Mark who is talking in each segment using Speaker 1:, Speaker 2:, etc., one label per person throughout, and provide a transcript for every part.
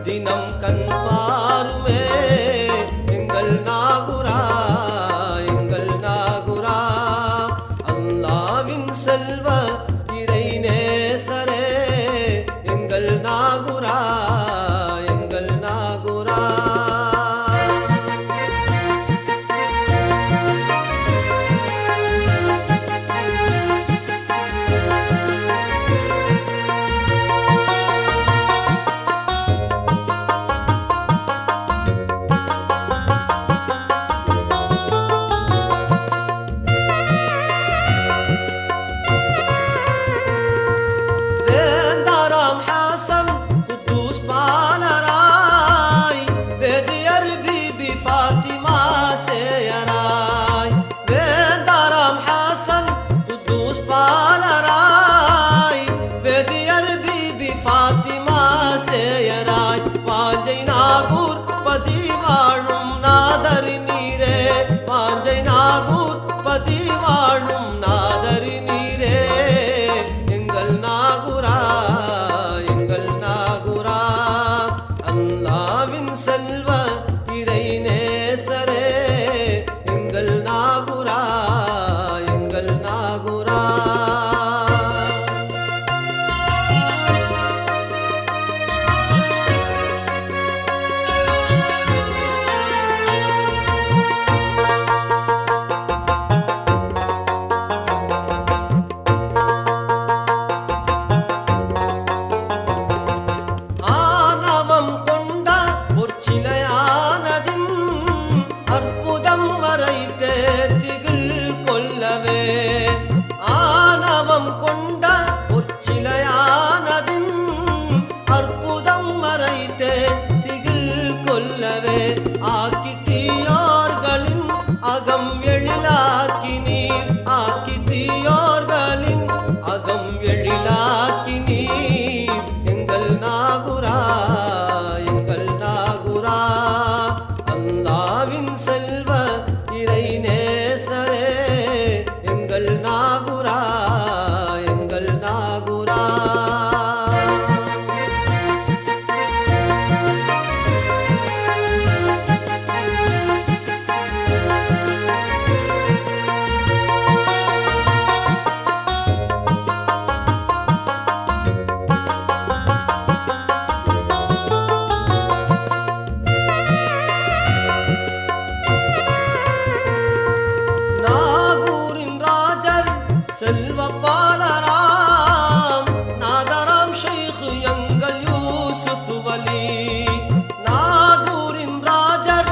Speaker 1: தினம் கண் பாருமே எங்கள் நாகுரா எங்கள் நாகுரா. அல்லாவின் செல்வ இறை நேசரே எங்கள் நாகுரா எங்கள் நாகுரா. பாஞ்சை நாகூர் பதிவாழும் நாதரி நீரே பாஞ்சை நாகூர் பதிவாழும் நாதரி நீரே எங்கள் நாகுரா எங்கள் நாகுரா. அல்லாவின் செல்வ இறை நேசரே எங்கள் நாகுரா எங்கள் நாகுரா. ஆணவம் கொண்ட பொற்சிலையானதின் அற்புதம் மறைத்தே திகில் கொள்ளவே ஆக்கி தீயோர்களின் அகம் எழிலாக்கி நீர் ஆக்கி தீயோர்களின் அகம் எழிலாக்கி நீர் எங்கள் நாகுரா எங்கள் நாகுரா. அல்லாவின் செல்வ இறை நேசரே எங்கள் நாகுரா எங்கள் நாகுரா. செல்வ பாலராம் நாதராம் ஷைக் எங்கள் யூசுப் வலி. நாகூரின் ராஜர்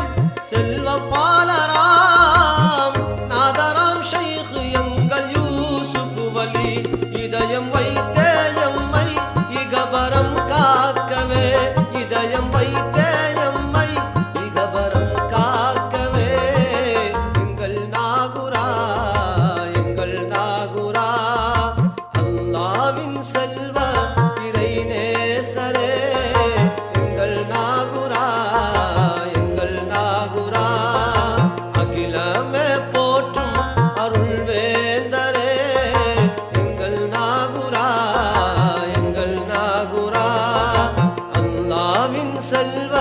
Speaker 1: செல்வ பாலராம் நாதராம் ஷைக் எங்கள் யூசுப் வலி. இதயம் வைத்தே எம்மை இகபரம் காக்கவே இதயம் வைத்தே எம்மை இகபரம் காக்கவே எங்கள் நாகுரா எங்கள் நாகுரா. அல்லாவின் செல்வ இறை நேசரே எங்கள் நாகுரா எங்கள் நாகுரா. அகிலமே போற்றும் அருள் வேந்தரே எங்கள் நாகுரா எங்கள் நாகுரா. அல்லாவின் செல்வ